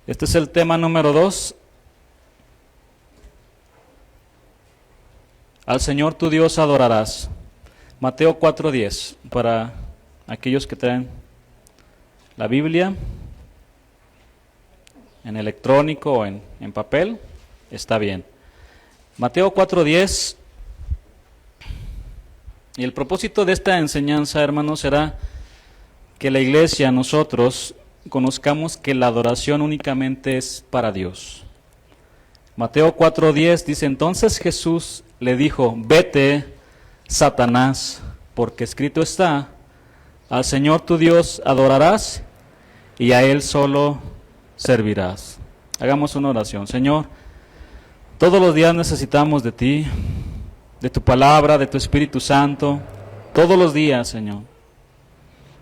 Este es el tema número 2. Al Señor tu Dios adorarás. Mateo 4:10, para aquellos que traen la Biblia en electrónico o en papel, está bien. Mateo 4:10, y el propósito de esta enseñanza, hermanos, será que la iglesia, nosotros, conozcamos que la adoración únicamente es para Dios. Mateo 4:10 dice, entonces Jesús le dijo, vete, Satanás, porque escrito está, al Señor tu Dios adorarás y a Él solo servirás. Hagamos una oración. Señor, todos los días necesitamos de ti, de tu palabra, de tu Espíritu Santo, todos los días, Señor.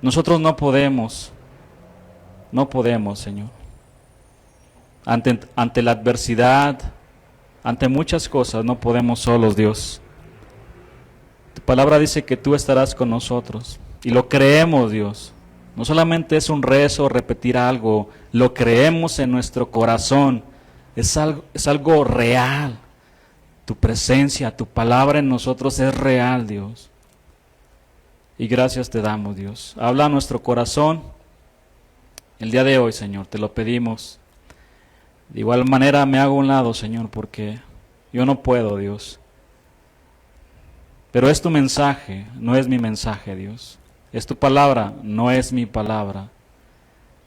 Nosotros no podemos, Señor. Ante la adversidad, ante muchas cosas, no podemos solos, Dios. Tu palabra dice que tú estarás con nosotros, y lo creemos, Dios. No solamente es un rezo, repetir algo, lo creemos en nuestro corazón, es algo real. Tu presencia, tu palabra en nosotros es real, Dios. Y gracias te damos, Dios. Habla a nuestro corazón el día de hoy, Señor, te lo pedimos. De igual manera me hago a un lado, Señor, porque yo no puedo, Dios. Pero es tu mensaje, no es mi mensaje, Dios. Es tu palabra, no es mi palabra.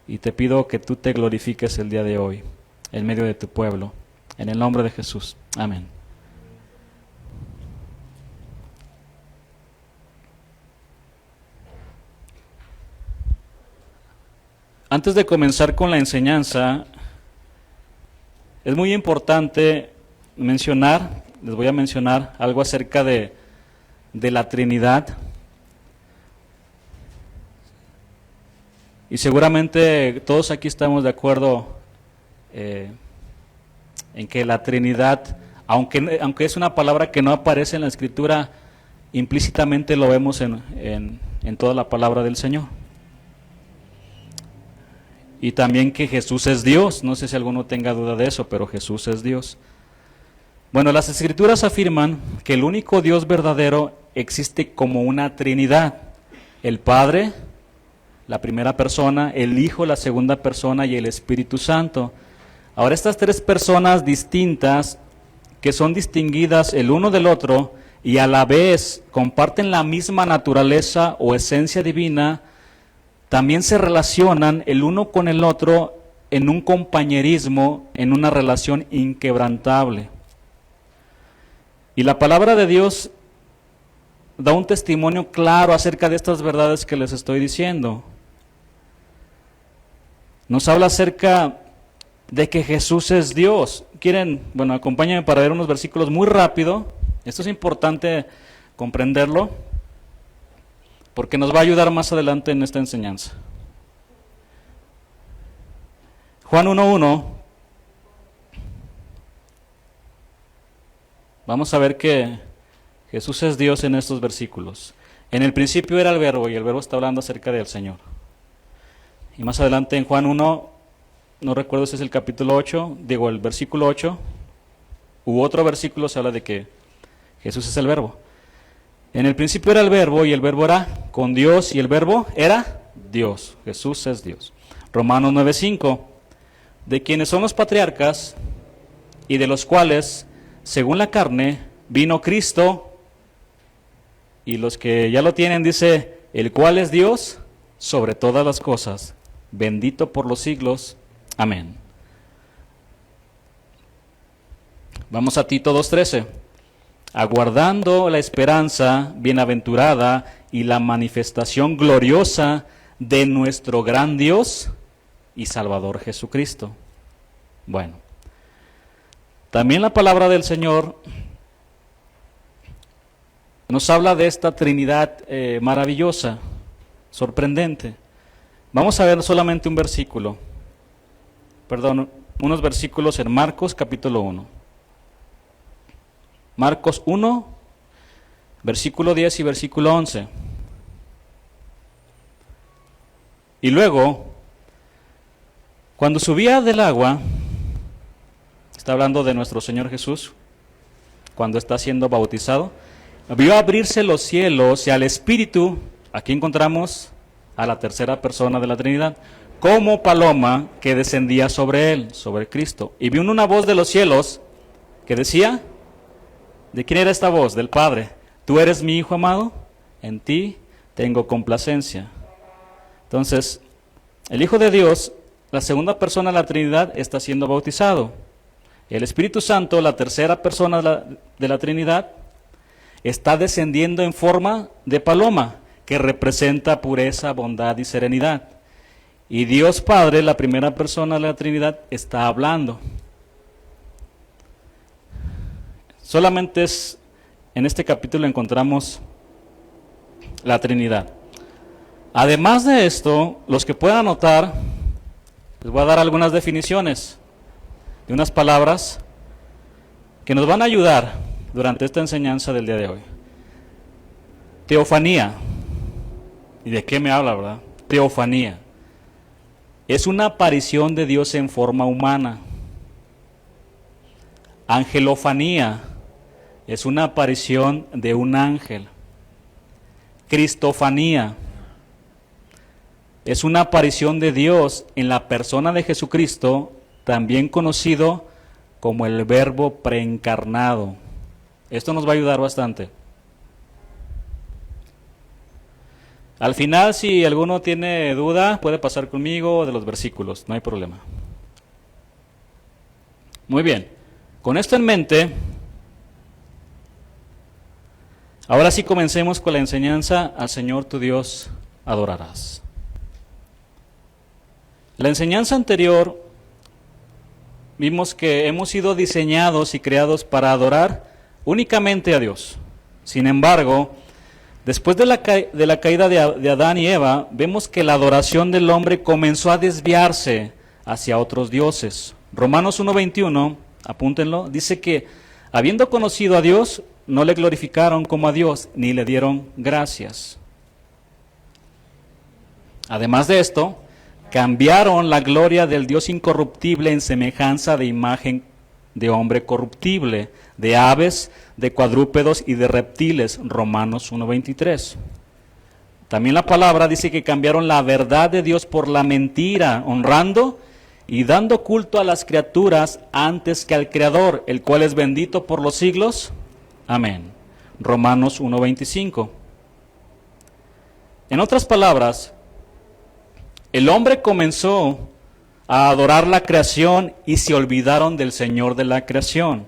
Y te pido que tú te glorifiques el día de hoy, en medio de tu pueblo. En el nombre de Jesús. Amén. Antes de comenzar con la enseñanza, es muy importante les voy a mencionar algo acerca de la Trinidad. Y seguramente todos aquí estamos de acuerdo en que la Trinidad, aunque es una palabra que no aparece en la Escritura, implícitamente lo vemos en toda la palabra del Señor. Y también que Jesús es Dios, no sé si alguno tenga duda de eso, pero Jesús es Dios. Bueno, las Escrituras afirman que el único Dios verdadero existe como una Trinidad. El Padre, la primera persona, el Hijo, la segunda persona y el Espíritu Santo. Ahora, estas tres personas distintas, que son distinguidas el uno del otro y a la vez comparten la misma naturaleza o esencia divina, también se relacionan el uno con el otro en un compañerismo, en una relación inquebrantable. Y la palabra de Dios da un testimonio claro acerca de estas verdades que les estoy diciendo. Nos habla acerca de que Jesús es Dios. Bueno, acompáñenme para ver unos versículos muy rápido. Esto es importante comprenderlo, porque nos va a ayudar más adelante en esta enseñanza. Juan 1:1. Vamos a ver que Jesús es Dios en estos versículos. En el principio era el Verbo, y el Verbo está hablando acerca del Señor. Y más adelante en Juan 1, no recuerdo si es el capítulo 8, digo el versículo 8, u otro versículo se habla de que Jesús es el Verbo. En el principio era el Verbo, y el Verbo era con Dios, y el Verbo era Dios. Jesús es Dios. Romanos 9:5, de quienes son los patriarcas, y de los cuales, según la carne, vino Cristo, y los que ya lo tienen, dice, el cual es Dios sobre todas las cosas, bendito por los siglos. Amén. Vamos a Tito 2:13. Aguardando la esperanza bienaventurada y la manifestación gloriosa de nuestro gran Dios y Salvador Jesucristo. Bueno, también la palabra del Señor nos habla de esta Trinidad maravillosa, sorprendente. Vamos a ver solamente unos versículos en Marcos capítulo 1. Marcos 1, versículo 10 y versículo 11. Y luego, Cuando subía del agua, está hablando de nuestro Señor Jesús, cuando está siendo bautizado, vio abrirse los cielos y al Espíritu, aquí encontramos a la tercera persona de la Trinidad, como paloma que descendía sobre él, sobre Cristo. Y vio una voz de los cielos que decía, ¿de quién era esta voz? Del Padre. Tú eres mi Hijo amado, en ti tengo complacencia. Entonces, el Hijo de Dios, la segunda persona de la Trinidad, está siendo bautizado. El Espíritu Santo, la tercera persona de la Trinidad, está descendiendo en forma de paloma, que representa pureza, bondad y serenidad. Y Dios Padre, la primera persona de la Trinidad, está hablando. Solamente en este capítulo encontramos la Trinidad. Además de esto, los que puedan anotar, les voy a dar algunas definiciones de unas palabras que nos van a ayudar durante esta enseñanza del día de hoy. Teofanía. ¿Y de qué me habla, verdad? Teofanía. Es una aparición de Dios en forma humana. Angelofanía. Es una aparición de un ángel. Cristofanía. Es una aparición de Dios en la persona de Jesucristo, también conocido como el Verbo preencarnado. Esto nos va a ayudar bastante. Al final, si alguno tiene duda, puede pasar conmigo de los versículos, no hay problema. Muy bien, con esto en mente, ahora sí comencemos con la enseñanza. Al Señor tu Dios adorarás. La enseñanza anterior, vimos que hemos sido diseñados y creados para adorar únicamente a Dios. Sin embargo, después de la caída de Adán y Eva, vemos que la adoración del hombre comenzó a desviarse hacia otros dioses. Romanos 1:21, apúntenlo, dice que habiendo conocido a Dios, no le glorificaron como a Dios, ni le dieron gracias. Además de esto, cambiaron la gloria del Dios incorruptible en semejanza de imagen de hombre corruptible, de aves, de cuadrúpedos y de reptiles. Romanos 1:23. También la palabra dice que cambiaron la verdad de Dios por la mentira, honrando y dando culto a las criaturas antes que al Creador, el cual es bendito por los siglos. Amén. Romanos 1:25. En otras palabras, el hombre comenzó a adorar la creación y se olvidaron del Señor de la creación.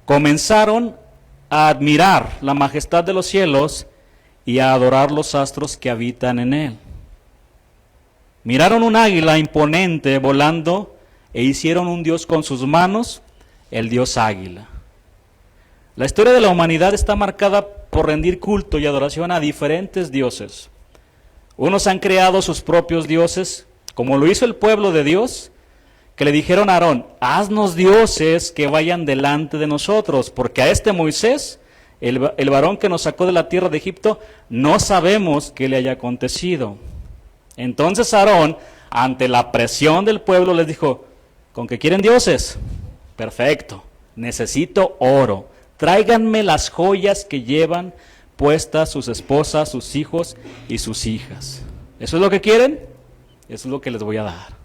Comenzaron a admirar la majestad de los cielos y a adorar los astros que habitan en él. Miraron un águila imponente volando e hicieron un dios con sus manos, el dios águila. La historia de la humanidad está marcada por rendir culto y adoración a diferentes dioses. Unos han creado sus propios dioses, como lo hizo el pueblo de Dios, que le dijeron a Aarón, haznos dioses que vayan delante de nosotros, porque a este Moisés, el varón que nos sacó de la tierra de Egipto, no sabemos qué le haya acontecido. Entonces Aarón, ante la presión del pueblo, les dijo, ¿con qué quieren dioses? Perfecto, necesito oro, tráiganme las joyas que llevan puestas sus esposas, sus hijos y sus hijas. ¿Eso es lo que quieren? Eso es lo que les voy a dar.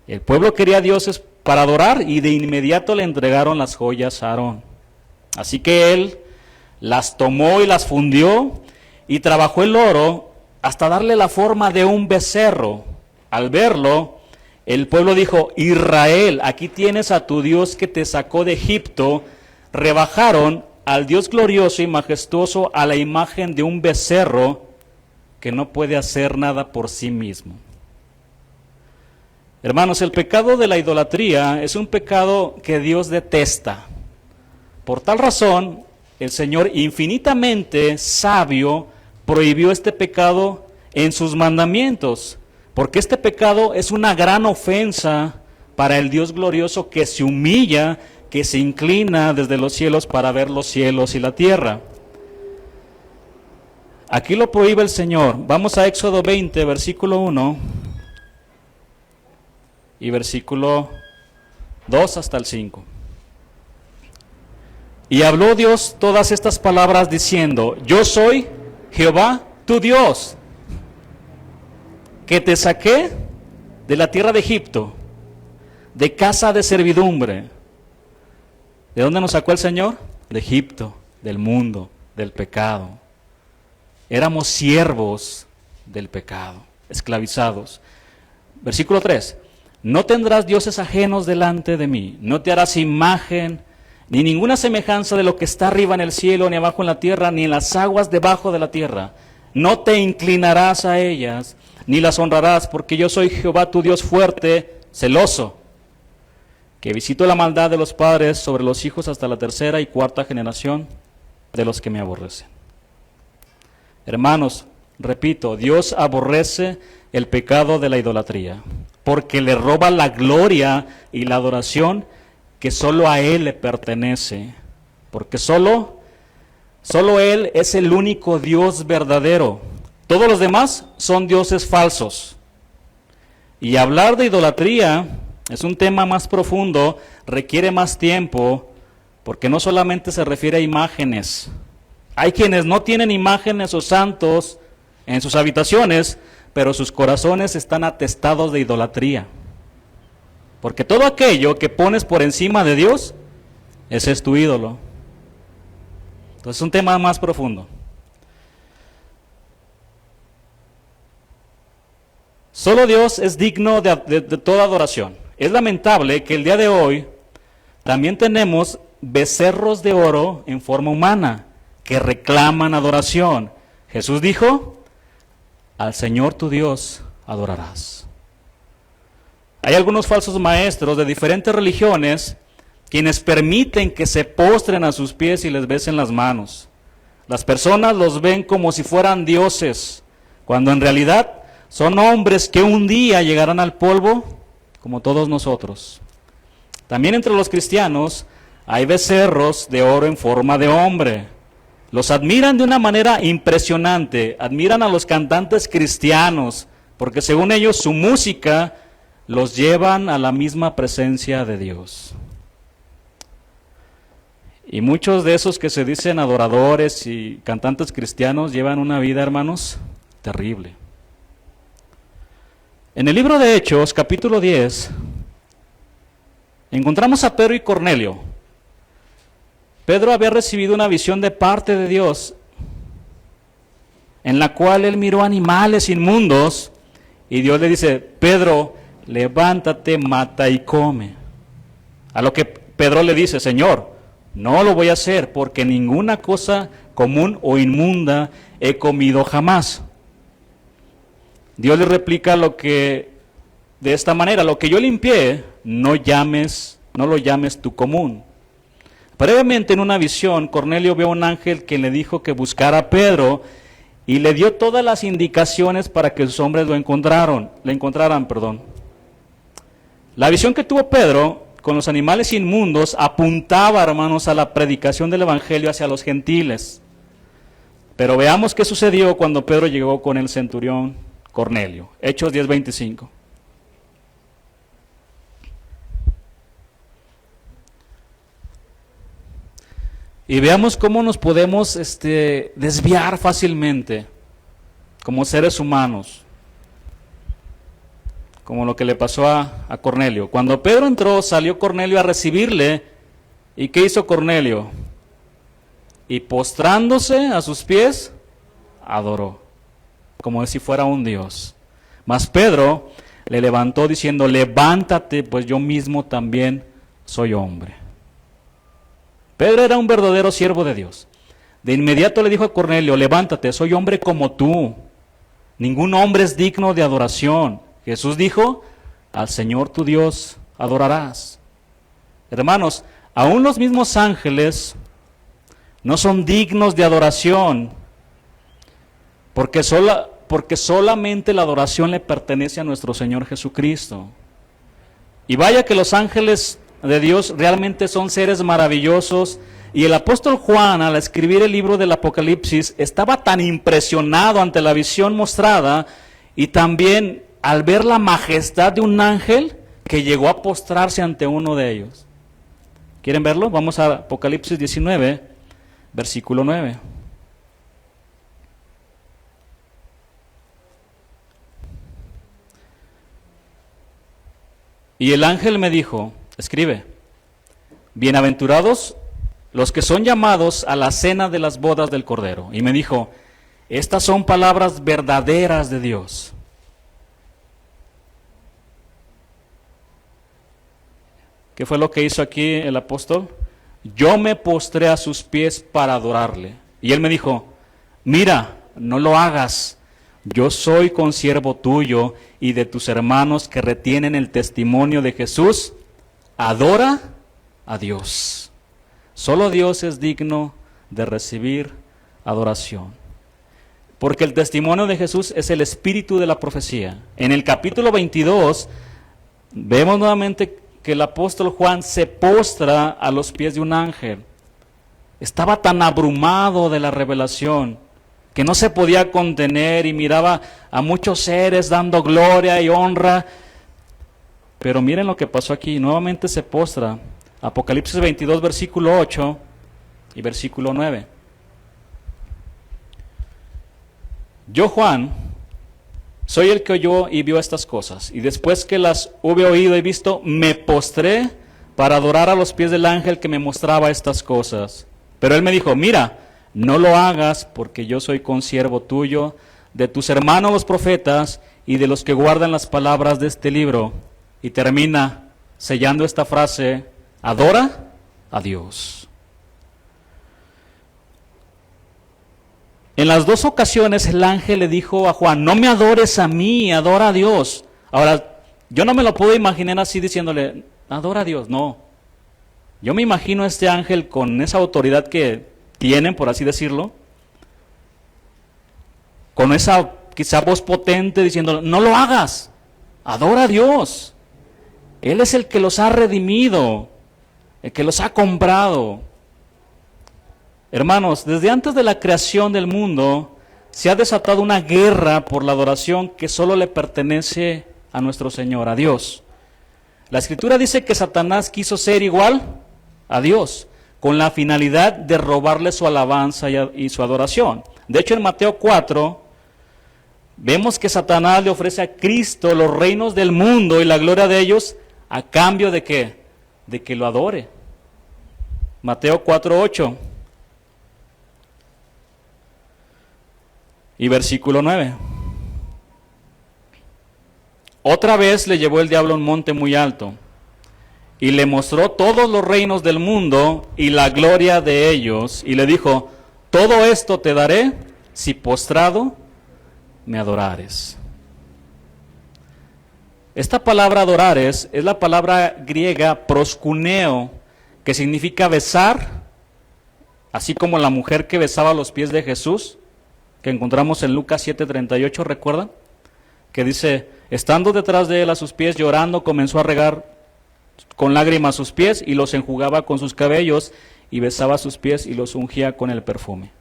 El pueblo quería dioses para adorar y de inmediato le entregaron las joyas a Aarón. Así que él las tomó y las fundió y trabajó el oro hasta darle la forma de un becerro. Al verlo, el pueblo dijo, Israel, aquí tienes a tu Dios que te sacó de Egipto. Rebajaron al Dios glorioso y majestuoso a la imagen de un becerro que no puede hacer nada por sí mismo. Hermanos, el pecado de la idolatría es un pecado que Dios detesta. Por tal razón, el Señor infinitamente sabio prohibió este pecado en sus mandamientos, porque este pecado es una gran ofensa para el Dios glorioso que se humilla, que se inclina desde los cielos para ver los cielos y la tierra. Aquí lo prohíbe el Señor. Vamos a Éxodo 20, versículo 1. y versículo 2 hasta el 5. Y habló Dios todas estas palabras diciendo: Yo soy Jehová tu Dios, que te saqué de la tierra de Egipto, de casa de servidumbre. ¿De dónde nos sacó el Señor? De Egipto, del mundo, del pecado. Éramos siervos del pecado, esclavizados. Versículo 3. No tendrás dioses ajenos delante de mí, no te harás imagen, ni ninguna semejanza de lo que está arriba en el cielo, ni abajo en la tierra, ni en las aguas debajo de la tierra. No te inclinarás a ellas, ni las honrarás, porque yo soy Jehová tu Dios fuerte, celoso, que visito la maldad de los padres sobre los hijos hasta la tercera y cuarta generación de los que me aborrecen. Hermanos, repito, Dios aborrece el pecado de la idolatría, porque le roba la gloria y la adoración que solo a Él le pertenece, porque solo Él es el único Dios verdadero. Todos los demás son dioses falsos. Y hablar de idolatría es un tema más profundo, requiere más tiempo, porque no solamente se refiere a imágenes. Hay quienes no tienen imágenes o santos en sus habitaciones, pero sus corazones están atestados de idolatría. Porque todo aquello que pones por encima de Dios, ese es tu ídolo. Entonces es un tema más profundo. Solo Dios es digno de toda adoración. Es lamentable que el día de hoy también tenemos becerros de oro en forma humana que reclaman adoración. Jesús dijo: al Señor tu Dios adorarás. Hay algunos falsos maestros de diferentes religiones quienes permiten que se postren a sus pies y les besen las manos. Las personas los ven como si fueran dioses, cuando en realidad son hombres que un día llegarán al polvo como todos nosotros. También entre los cristianos hay becerros de oro en forma de hombre. Los admiran de una manera impresionante, admiran a los cantantes cristianos, porque según ellos su música los llevan a la misma presencia de Dios. Y muchos de esos que se dicen adoradores y cantantes cristianos llevan una vida, hermanos, terrible. En el libro de Hechos, capítulo 10, encontramos a Pedro y Cornelio. Pedro había recibido una visión de parte de Dios, en la cual él miró animales inmundos, y Dios le dice: Pedro, levántate, mata y come. A lo que Pedro le dice: Señor, no lo voy a hacer, porque ninguna cosa común o inmunda he comido jamás. Dios le replica de esta manera: lo que yo limpié, no lo llames tu común. Previamente en una visión, Cornelio vio a un ángel que le dijo que buscara a Pedro y le dio todas las indicaciones para que sus hombres le encontraran. La visión que tuvo Pedro con los animales inmundos apuntaba, hermanos, a la predicación del evangelio hacia los gentiles. Pero veamos qué sucedió cuando Pedro llegó con el centurión Cornelio. Hechos 10:25. Y veamos cómo nos podemos desviar fácilmente como seres humanos, como lo que le pasó a Cornelio. Cuando Pedro entró, salió Cornelio a recibirle. ¿Y qué hizo Cornelio? Y postrándose a sus pies, adoró, como si fuera un dios. Mas Pedro le levantó diciendo: levántate, pues yo mismo también soy hombre. Pedro era un verdadero siervo de Dios. De inmediato le dijo a Cornelio: levántate, soy hombre como tú. Ningún hombre es digno de adoración. Jesús dijo: al Señor tu Dios adorarás. Hermanos, aún los mismos ángeles no son dignos de adoración, porque solamente la adoración le pertenece a nuestro Señor Jesucristo. Y vaya que los ángeles de Dios realmente son seres maravillosos, y el apóstol Juan, al escribir el libro del Apocalipsis, estaba tan impresionado ante la visión mostrada y también al ver la majestad de un ángel que llegó a postrarse ante uno de ellos. ¿Quieren verlo? Vamos a Apocalipsis 19, versículo 9. Y el ángel me dijo, escribe, bienaventurados los que son llamados a la cena de las bodas del Cordero. Y me dijo, estas son palabras verdaderas de Dios. ¿Qué fue lo que hizo aquí el apóstol? Yo me postré a sus pies para adorarle. Y él me dijo, mira, no lo hagas. Yo soy consiervo tuyo y de tus hermanos que retienen el testimonio de Jesús. Adora a Dios. Solo Dios es digno de recibir adoración. Porque el testimonio de Jesús es el espíritu de la profecía. En el capítulo 22 vemos nuevamente que el apóstol Juan se postra a los pies de un ángel. Estaba tan abrumado de la revelación que no se podía contener y miraba a muchos seres dando gloria y honra. Pero miren lo que pasó aquí, nuevamente se postra. Apocalipsis 22, versículo 8 y versículo 9. Yo, Juan, soy el que oyó y vio estas cosas, y después que las hube oído y visto, me postré para adorar a los pies del ángel que me mostraba estas cosas. Pero él me dijo, mira, no lo hagas, porque yo soy consiervo tuyo, de tus hermanos los profetas, y de los que guardan las palabras de este libro. Y termina sellando esta frase, adora a Dios. En las dos ocasiones el ángel le dijo a Juan, no me adores a mí, adora a Dios. Ahora, yo no me lo puedo imaginar así diciéndole, adora a Dios, no. Yo me imagino a este ángel con esa autoridad que tienen, por así decirlo, con esa quizá voz potente diciendo, no lo hagas, adora a Dios. Él es el que los ha redimido, el que los ha comprado. Hermanos, desde antes de la creación del mundo, se ha desatado una guerra por la adoración que solo le pertenece a nuestro Señor, a Dios. La Escritura dice que Satanás quiso ser igual a Dios, con la finalidad de robarle su alabanza y su adoración. De hecho, en Mateo 4, vemos que Satanás le ofrece a Cristo los reinos del mundo y la gloria de ellos, ¿a cambio de qué? De que lo adore. Mateo 4:8 y versículo 9. Otra vez le llevó el diablo a un monte muy alto y le mostró todos los reinos del mundo y la gloria de ellos, y le dijo, todo esto te daré si postrado me adorares. Esta palabra adorares es la palabra griega proskuneo, que significa besar, así como la mujer que besaba los pies de Jesús, que encontramos en Lucas 7:38, ¿recuerdan? Que dice, estando detrás de él a sus pies, llorando, comenzó a regar con lágrimas sus pies y los enjugaba con sus cabellos y besaba sus pies y los ungía con el perfume.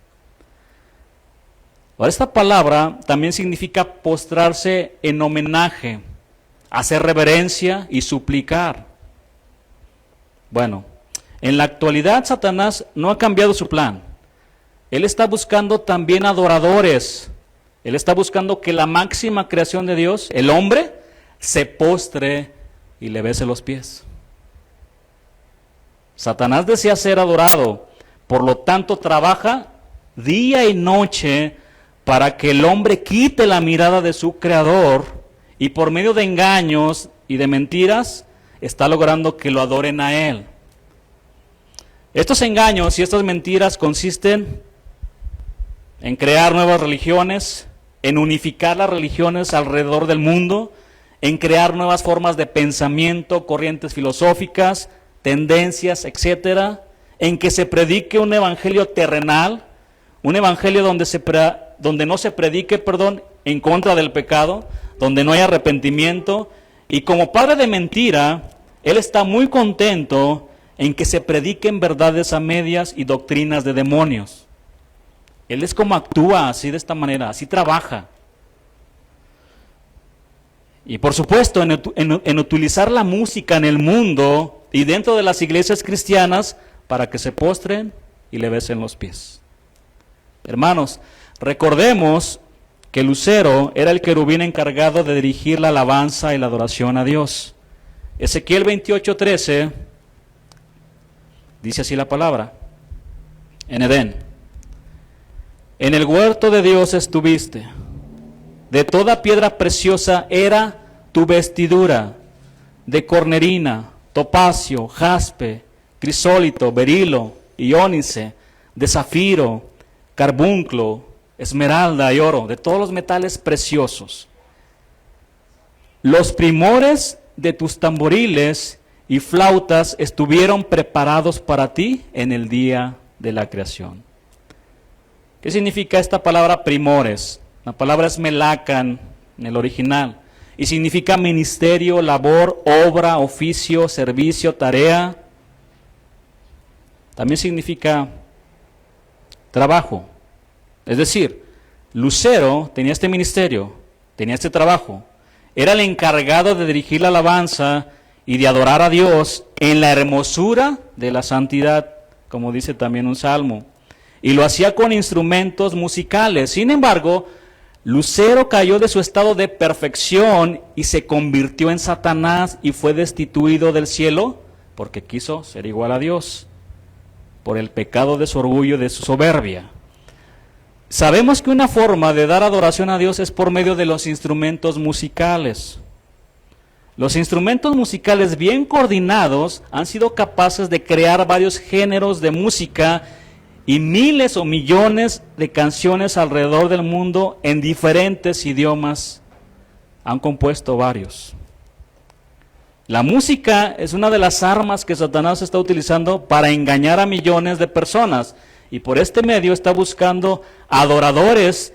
Ahora, esta palabra también significa postrarse en homenaje, hacer reverencia y suplicar. Bueno, en la actualidad Satanás no ha cambiado su plan. Él está buscando también adoradores. Él está buscando que la máxima creación de Dios, el hombre, se postre y le bese los pies. Satanás desea ser adorado, por lo tanto trabaja día y noche para que el hombre quite la mirada de su creador y por medio de engaños y de mentiras está logrando que lo adoren a él. Estos engaños y estas mentiras consisten en crear nuevas religiones, en unificar las religiones alrededor del mundo, en crear nuevas formas de pensamiento, corrientes filosóficas, tendencias, etcétera, en que se predique un evangelio terrenal, un evangelio donde no se predique, en contra del pecado, donde no hay arrepentimiento, y como padre de mentira, él está muy contento en que se prediquen verdades a medias y doctrinas de demonios. Él es como actúa, así de esta manera, así trabaja. Y por supuesto, en utilizar la música en el mundo y dentro de las iglesias cristianas para que se postren y le besen los pies. Hermanos, recordemos que Lucero era el querubín encargado de dirigir la alabanza y la adoración a Dios. Ezequiel 28:13 dice así la palabra: en Edén, en el huerto de Dios estuviste, de toda piedra preciosa era tu vestidura, de cornerina, topacio, jaspe, crisólito, berilo y ónice, de zafiro, carbunclo, esmeralda y oro, de todos los metales preciosos. Los primores de tus tamboriles y flautas estuvieron preparados para ti en el día de la creación. ¿Qué significa esta palabra primores? La palabra es melacan en el original y significa ministerio, labor, obra, oficio, servicio, tarea. También significa trabajo. Es decir, Lucero tenía este ministerio, tenía este trabajo. Era el encargado de dirigir la alabanza y de adorar a Dios en la hermosura de la santidad, como dice también un salmo. Y lo hacía con instrumentos musicales. Sin embargo, Lucero cayó de su estado de perfección y se convirtió en Satanás y fue destituido del cielo porque quiso ser igual a Dios, por el pecado de su orgullo y de su soberbia. Sabemos que una forma de dar adoración a Dios es por medio de los instrumentos musicales. Los instrumentos musicales bien coordinados han sido capaces de crear varios géneros de música y miles o millones de canciones alrededor del mundo en diferentes idiomas. Han compuesto varios. La música es una de las armas que Satanás está utilizando para engañar a millones de personas. Y por este medio está buscando adoradores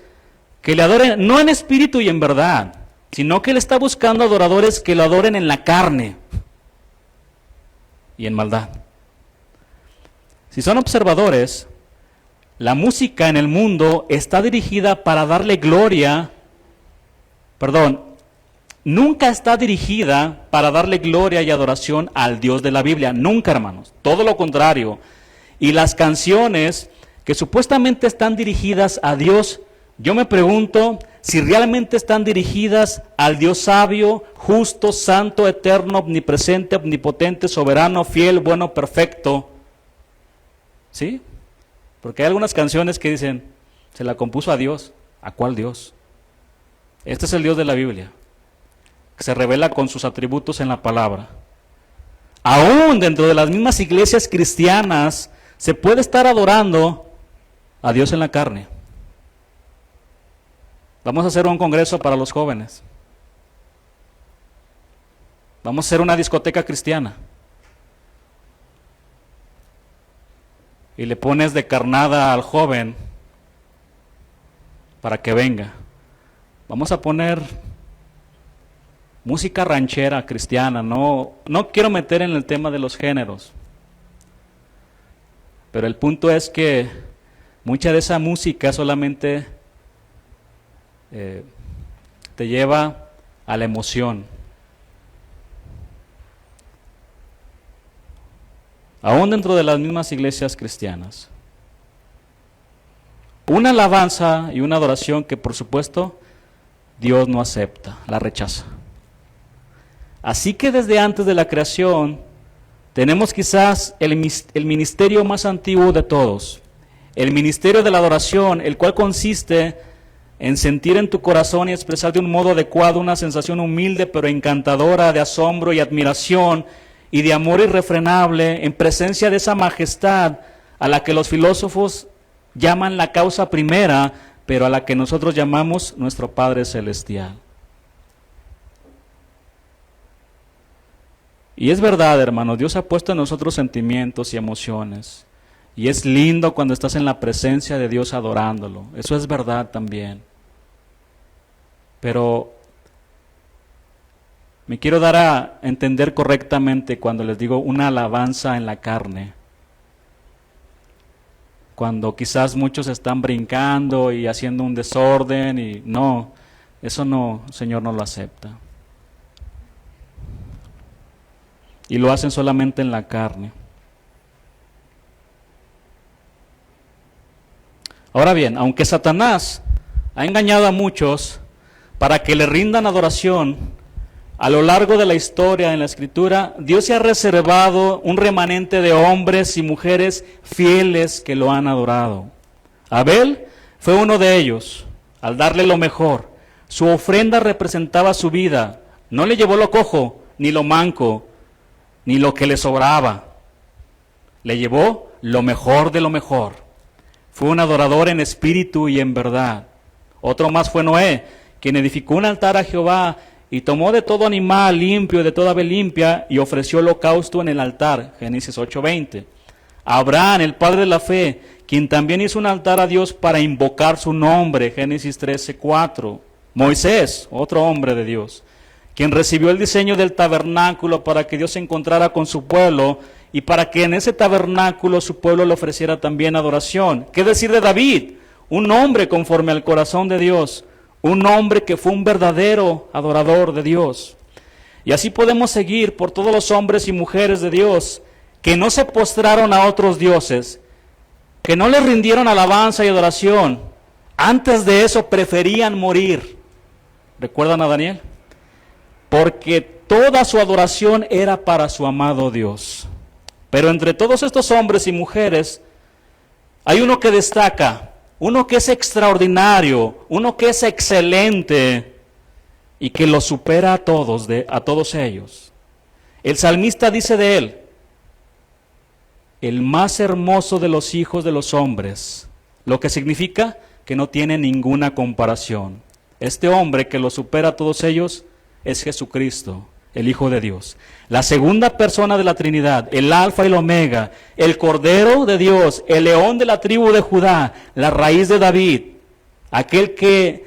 que le adoren no en espíritu y en verdad, sino que él está buscando adoradores que lo adoren en la carne y en maldad. Si son observadores, la música en el mundo está dirigida para darle gloria, nunca está dirigida para darle gloria y adoración al Dios de la Biblia, nunca, hermanos, todo lo contrario. Y las canciones que supuestamente están dirigidas a Dios, yo me pregunto si realmente están dirigidas al Dios sabio, justo, santo, eterno, omnipresente, omnipotente, soberano, fiel, bueno, perfecto. ¿Sí? Porque hay algunas canciones que dicen, se la compuso a Dios. ¿A cuál Dios? Este es el Dios de la Biblia, que se revela con sus atributos en la palabra. Aún dentro de las mismas iglesias cristianas, se puede estar adorando a Dios en la carne. Vamos a hacer un congreso para los jóvenes. Vamos a hacer una discoteca cristiana. Y le pones de carnada al joven para que venga. Vamos a poner música ranchera cristiana. No quiero meter en el tema de los géneros. Pero el punto es que mucha de esa música solamente te lleva a la emoción. Aún dentro de las mismas iglesias cristianas. Una alabanza y una adoración que por supuesto Dios no acepta, la rechaza. Así que desde antes de la creación tenemos quizás el ministerio más antiguo de todos, el ministerio de la adoración, el cual consiste en sentir en tu corazón y expresar de un modo adecuado una sensación humilde pero encantadora de asombro y admiración y de amor irrefrenable en presencia de esa majestad a la que los filósofos llaman la causa primera, pero a la que nosotros llamamos nuestro Padre Celestial. Y es verdad, hermano, Dios ha puesto en nosotros sentimientos y emociones. Y es lindo cuando estás en la presencia de Dios adorándolo. Eso es verdad también. Pero me quiero dar a entender correctamente cuando les digo una alabanza en la carne. Cuando quizás muchos están brincando y haciendo un desorden y no, eso no, el Señor no lo acepta. y lo hacen solamente en la carne. Ahora bien, aunque Satanás ha engañado a muchos para que le rindan adoración, a lo largo de la historia en la Escritura, Dios se ha reservado un remanente de hombres y mujeres fieles que lo han adorado. Abel fue uno de ellos, al darle lo mejor. Su ofrenda representaba su vida. No le llevó lo cojo, ni lo manco, ni lo que le sobraba. Le llevó lo mejor de lo mejor. Fue un adorador en espíritu y en verdad. Otro más fue Noé, quien edificó un altar a Jehová y tomó de todo animal limpio, de toda ave limpia, y ofreció holocausto en el altar. Génesis 8:20. Abraham, el padre de la fe, quien también hizo un altar a Dios para invocar su nombre. Génesis 13:4. Moisés, otro hombre de Dios, quien recibió el diseño del tabernáculo para que Dios se encontrara con su pueblo y para que en ese tabernáculo su pueblo le ofreciera también adoración. ¿Qué decir de David? Un hombre conforme al corazón de Dios, un hombre que fue un verdadero adorador de Dios. Y así podemos seguir por todos los hombres y mujeres de Dios que no se postraron a otros dioses, que no les rindieron alabanza y adoración. Antes de eso preferían morir. ¿Recuerdan a Daniel? Porque toda su adoración era para su amado Dios. Pero entre todos estos hombres y mujeres hay uno que destaca, uno que es extraordinario, uno que es excelente y que lo supera a todos ellos. El salmista dice de él: el más hermoso de los hijos de los hombres, lo que significa que no tiene ninguna comparación. Este hombre que lo supera a todos ellos es Jesucristo, el Hijo de Dios, la segunda persona de la Trinidad, el Alfa y el Omega, el Cordero de Dios, el León de la tribu de Judá, la raíz de David, aquel que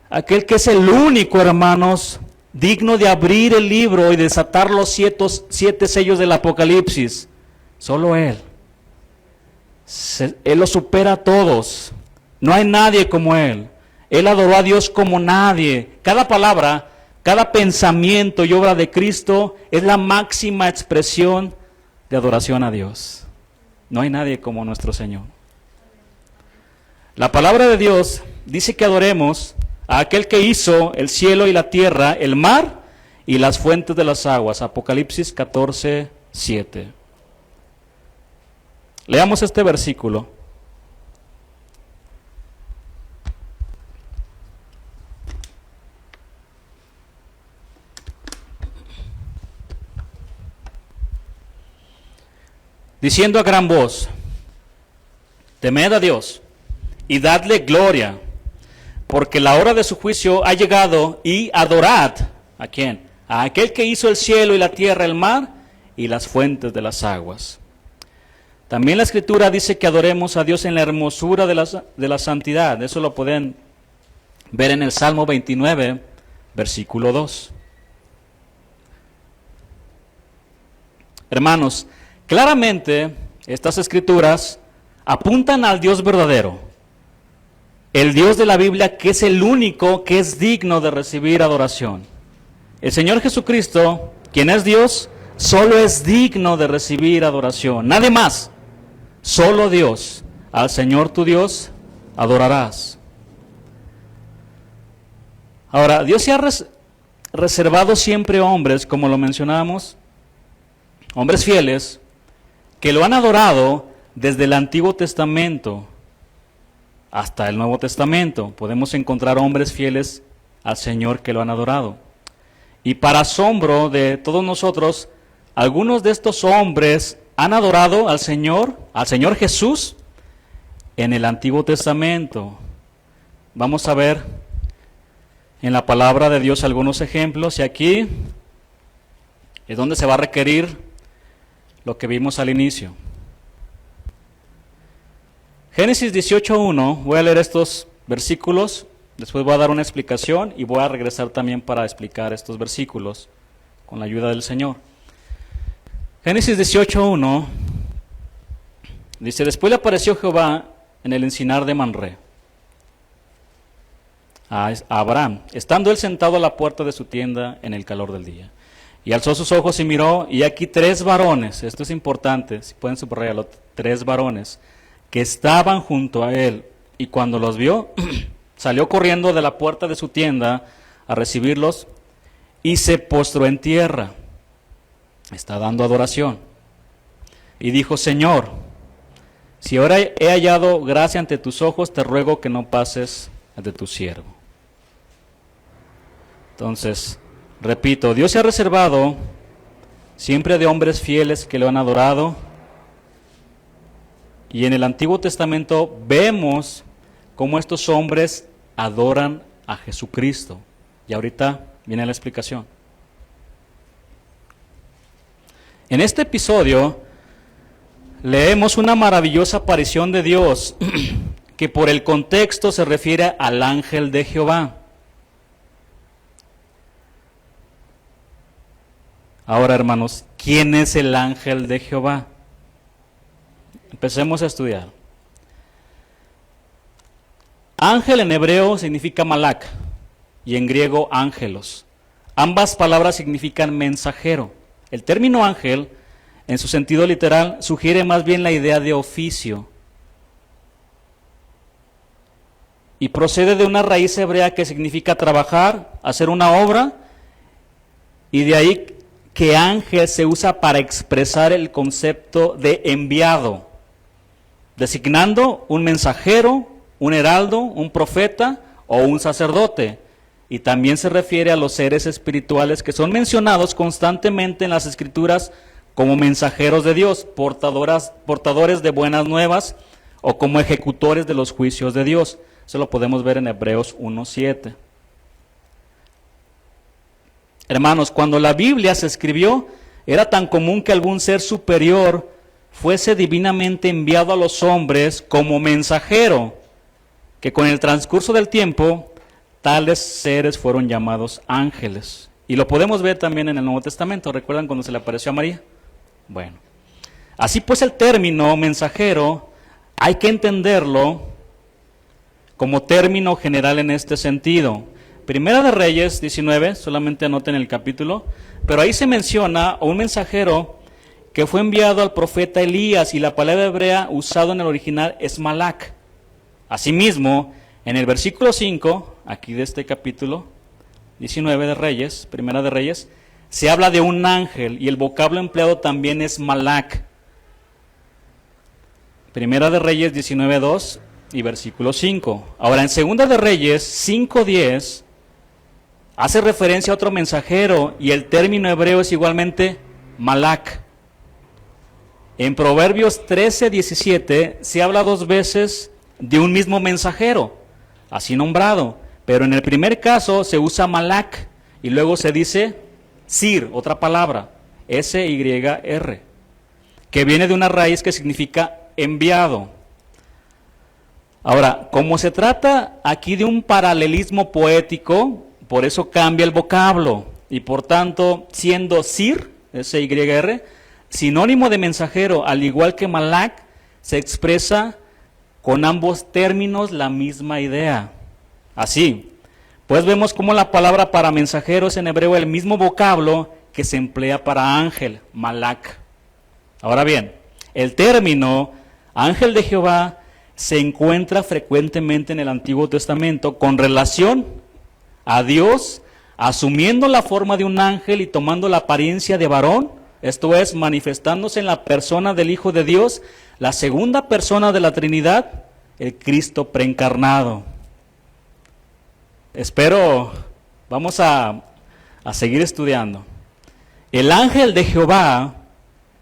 es el único, hermanos, digno de abrir el libro y desatar los siete sellos del Apocalipsis. Solo Él. Él lo supera a todos. No hay nadie como Él. Él adoró a Dios como nadie. Cada palabra, cada pensamiento y obra de Cristo es la máxima expresión de adoración a Dios. No hay nadie como nuestro Señor. La palabra de Dios dice que adoremos a aquel que hizo el cielo y la tierra, el mar y las fuentes de las aguas. Apocalipsis 14:7. Leamos este versículo. Diciendo a gran voz: temed a Dios y dadle gloria, porque la hora de su juicio ha llegado, y adorad. ¿A quién? A aquel que hizo el cielo y la tierra, el mar y las fuentes de las aguas. También la Escritura dice que adoremos a Dios en la hermosura de la santidad. Eso lo pueden ver en el Salmo 29, versículo 2. Hermanos, claramente estas Escrituras apuntan al Dios verdadero, el Dios de la Biblia, que es el único que es digno de recibir adoración. El Señor Jesucristo, quien es Dios, solo es digno de recibir adoración. Nadie más, solo Dios. Al Señor tu Dios adorarás. Ahora, Dios se ha reservado siempre hombres, como lo mencionábamos, hombres fieles, que lo han adorado desde el Antiguo Testamento hasta el Nuevo Testamento. Podemos encontrar hombres fieles al Señor que lo han adorado. Y para asombro de todos nosotros, algunos de estos hombres han adorado al Señor Jesús en el Antiguo Testamento. Vamos a ver en la palabra de Dios algunos ejemplos, y aquí es donde se va a requerir lo que vimos al inicio. Génesis 18:1, voy a leer estos versículos, después voy a dar una explicación y voy a regresar también para explicar estos versículos con la ayuda del Señor. Génesis 18:1 dice: después le apareció Jehová en el encinar de Manré a Abraham, estando él sentado a la puerta de su tienda en el calor del día. Y alzó sus ojos y miró, y aquí 3 varones, esto es importante, si pueden subrayarlo, 3 varones, que estaban junto a él. Y cuando los vio, salió corriendo de la puerta de su tienda a recibirlos y se postró en tierra. Está dando adoración. Y dijo, Señor, si ahora he hallado gracia ante tus ojos, te ruego que no pases de tu siervo. Entonces, repito, Dios se ha reservado siempre de hombres fieles que lo han adorado. Y en el Antiguo Testamento vemos cómo estos hombres adoran a Jesucristo. Y ahorita viene la explicación. En este episodio leemos una maravillosa aparición de Dios que por el contexto se refiere al ángel de Jehová. Ahora, hermanos, ¿quién es el ángel de Jehová? Empecemos a estudiar. Ángel en hebreo significa malak y en griego ángelos. Ambas palabras significan mensajero. El término ángel, en su sentido literal, sugiere más bien la idea de oficio. Y procede de una raíz hebrea que significa trabajar, hacer una obra, y de ahí que ángel se usa para expresar el concepto de enviado, designando un mensajero, un heraldo, un profeta o un sacerdote. Y también se refiere a los seres espirituales que son mencionados constantemente en las Escrituras como mensajeros de Dios, portadores de buenas nuevas o como ejecutores de los juicios de Dios. Eso lo podemos ver en Hebreos 1:7. Hermanos, cuando la Biblia se escribió, era tan común que algún ser superior fuese divinamente enviado a los hombres como mensajero, que con el transcurso del tiempo, tales seres fueron llamados ángeles. Y lo podemos ver también en el Nuevo Testamento. ¿Recuerdan cuando se le apareció a María? Bueno, así pues el término mensajero hay que entenderlo como término general en este sentido. Primera de Reyes 19, solamente anoten el capítulo, pero ahí se menciona a un mensajero que fue enviado al profeta Elías, y la palabra hebrea usada en el original es malak. Asimismo, en el versículo 5, aquí de este capítulo 19 de Reyes, Primera de Reyes, se habla de un ángel, y el vocablo empleado también es malak. Primera de Reyes 19:2 y versículo 5. Ahora, en Segunda de Reyes 5:10, hace referencia a otro mensajero, y el término hebreo es igualmente malak. En Proverbios 13:17 se habla 2 veces de un mismo mensajero, así nombrado, pero en el primer caso se usa malak y luego se dice sir, otra palabra, S-Y-R, que viene de una raíz que significa enviado. Ahora, como se trata aquí de un paralelismo poético, por eso cambia el vocablo, y por tanto, siendo sir, S-Y-R, sinónimo de mensajero, al igual que malak, se expresa con ambos términos la misma idea. Así, pues vemos cómo la palabra para mensajero es en hebreo el mismo vocablo que se emplea para ángel, malak. Ahora bien, el término ángel de Jehová se encuentra frecuentemente en el Antiguo Testamento con relación a Dios asumiendo la forma de un ángel y tomando la apariencia de varón, esto es, manifestándose en la persona del Hijo de Dios, la segunda persona de la Trinidad, el Cristo preencarnado. Vamos a seguir estudiando. El ángel de Jehová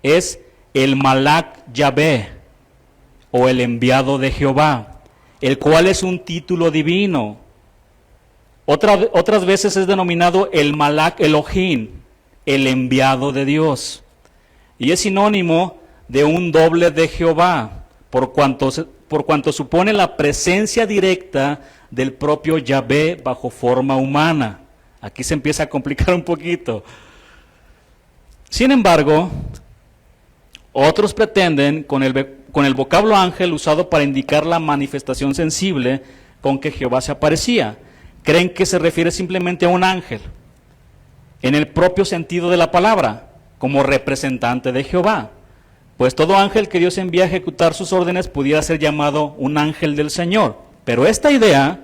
es el Malak Yahvé, o el enviado de Jehová, el cual es un título divino. Otras veces es denominado el Malak Elohim, el enviado de Dios, y es sinónimo de un doble de Jehová, por cuanto supone la presencia directa del propio Yahvé bajo forma humana. Aquí se empieza a complicar un poquito. Sin embargo, otros pretenden, con el vocablo ángel usado para indicar la manifestación sensible con que Jehová se aparecía, creen que se refiere simplemente a un ángel. en el propio sentido de la palabra, como representante de Jehová. Pues todo ángel que Dios envía a ejecutar sus órdenes pudiera ser llamado un ángel del Señor. Pero esta idea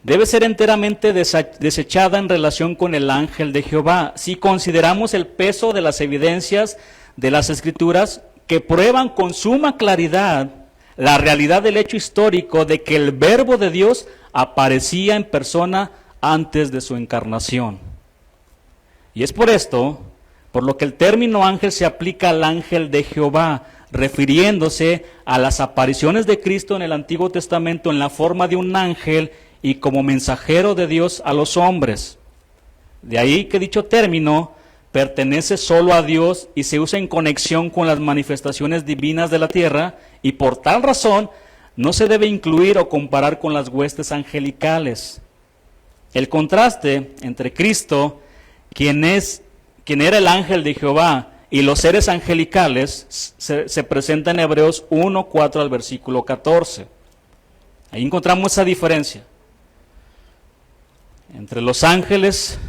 debe ser enteramente desechada en relación con el ángel de Jehová, si consideramos el peso de las evidencias de las Escrituras que prueban con suma claridad la realidad del hecho histórico de que el Verbo de Dios aparecía en persona antes de su encarnación. Y es por esto, por lo que el término ángel se aplica al ángel de Jehová, refiriéndose a las apariciones de Cristo en el Antiguo Testamento en la forma de un ángel y como mensajero de Dios a los hombres. De ahí que dicho término pertenece solo a Dios y se usa en conexión con las manifestaciones divinas de la tierra, y por tal razón no se debe incluir o comparar con las huestes angelicales. El contraste entre Cristo, quien era el ángel de Jehová, y los seres angelicales se presenta en Hebreos 1:4 al versículo 14. Ahí encontramos esa diferencia entre los ángeles,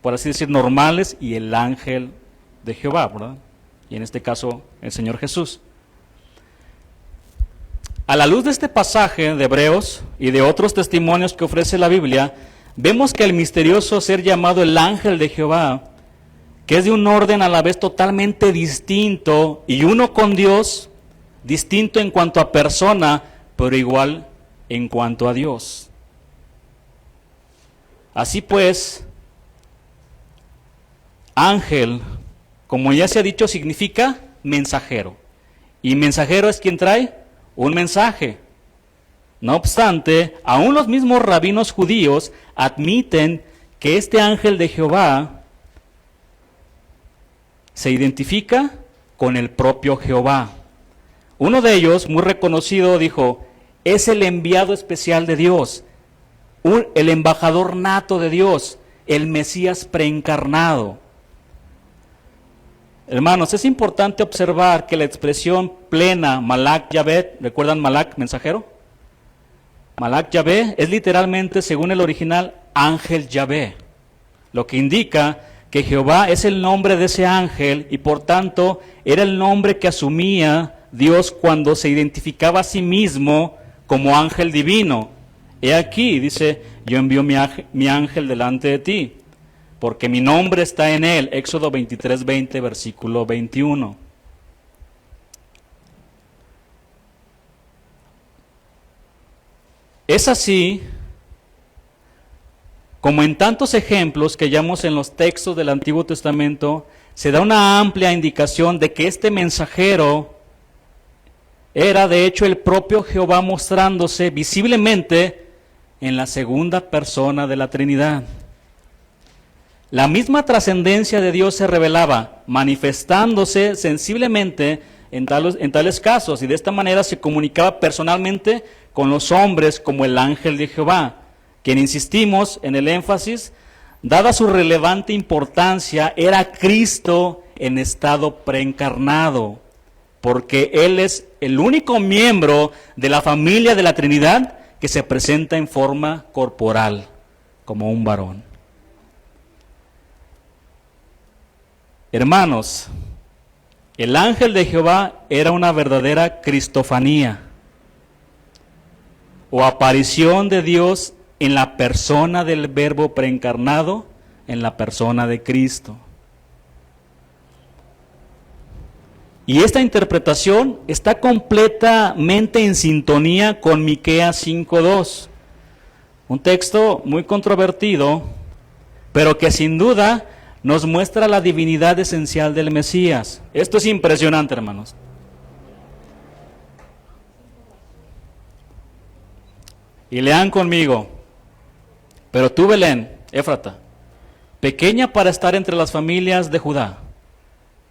por así decir, normales, y el ángel de Jehová, ¿verdad? Y en este caso, el Señor Jesús. A la luz de este pasaje de Hebreos y de otros testimonios que ofrece la Biblia, vemos que el misterioso ser llamado el ángel de Jehová, que es de un orden a la vez totalmente distinto y uno con Dios, distinto en cuanto a persona, pero igual en cuanto a Dios. Así pues, ángel, como ya se ha dicho, significa mensajero. Y mensajero es quien trae un mensaje. No obstante, aún los mismos rabinos judíos admiten que este ángel de Jehová se identifica con el propio Jehová. Uno de ellos, muy reconocido, dijo: es el enviado especial de Dios, el embajador nato de Dios, el Mesías preencarnado. Hermanos, es importante observar que la expresión plena, Malak Yahvé, ¿recuerdan Malak, mensajero? Malak Yahvé es literalmente, según el original, ángel Yahvé, lo que indica que Jehová es el nombre de ese ángel y por tanto era el nombre que asumía Dios cuando se identificaba a sí mismo como ángel divino. He aquí, dice, yo envío mi ángel delante de ti, porque mi nombre está en él. Éxodo 23:20, versículo 21. Es así como en tantos ejemplos que hallamos en los textos del Antiguo Testamento, se da una amplia indicación de que este mensajero era de hecho el propio Jehová mostrándose visiblemente en la segunda persona de la Trinidad. La misma trascendencia de Dios se revelaba, manifestándose sensiblemente en tales casos, y de esta manera se comunicaba personalmente con los hombres como el ángel de Jehová, quien, insistimos en el énfasis, dada su relevante importancia, era Cristo en estado preencarnado, porque Él es el único miembro de la familia de la Trinidad que se presenta en forma corporal, como un varón. Hermanos, el ángel de Jehová era una verdadera cristofanía, o aparición de Dios en la persona del Verbo preencarnado, en la persona de Cristo. Y esta interpretación está completamente en sintonía con Miqueas 5:2, un texto muy controvertido, pero que sin duda nos muestra la divinidad esencial del Mesías. Esto es impresionante, hermanos. Y lean conmigo: pero tú, Belén, Éfrata, pequeña para estar entre las familias de Judá,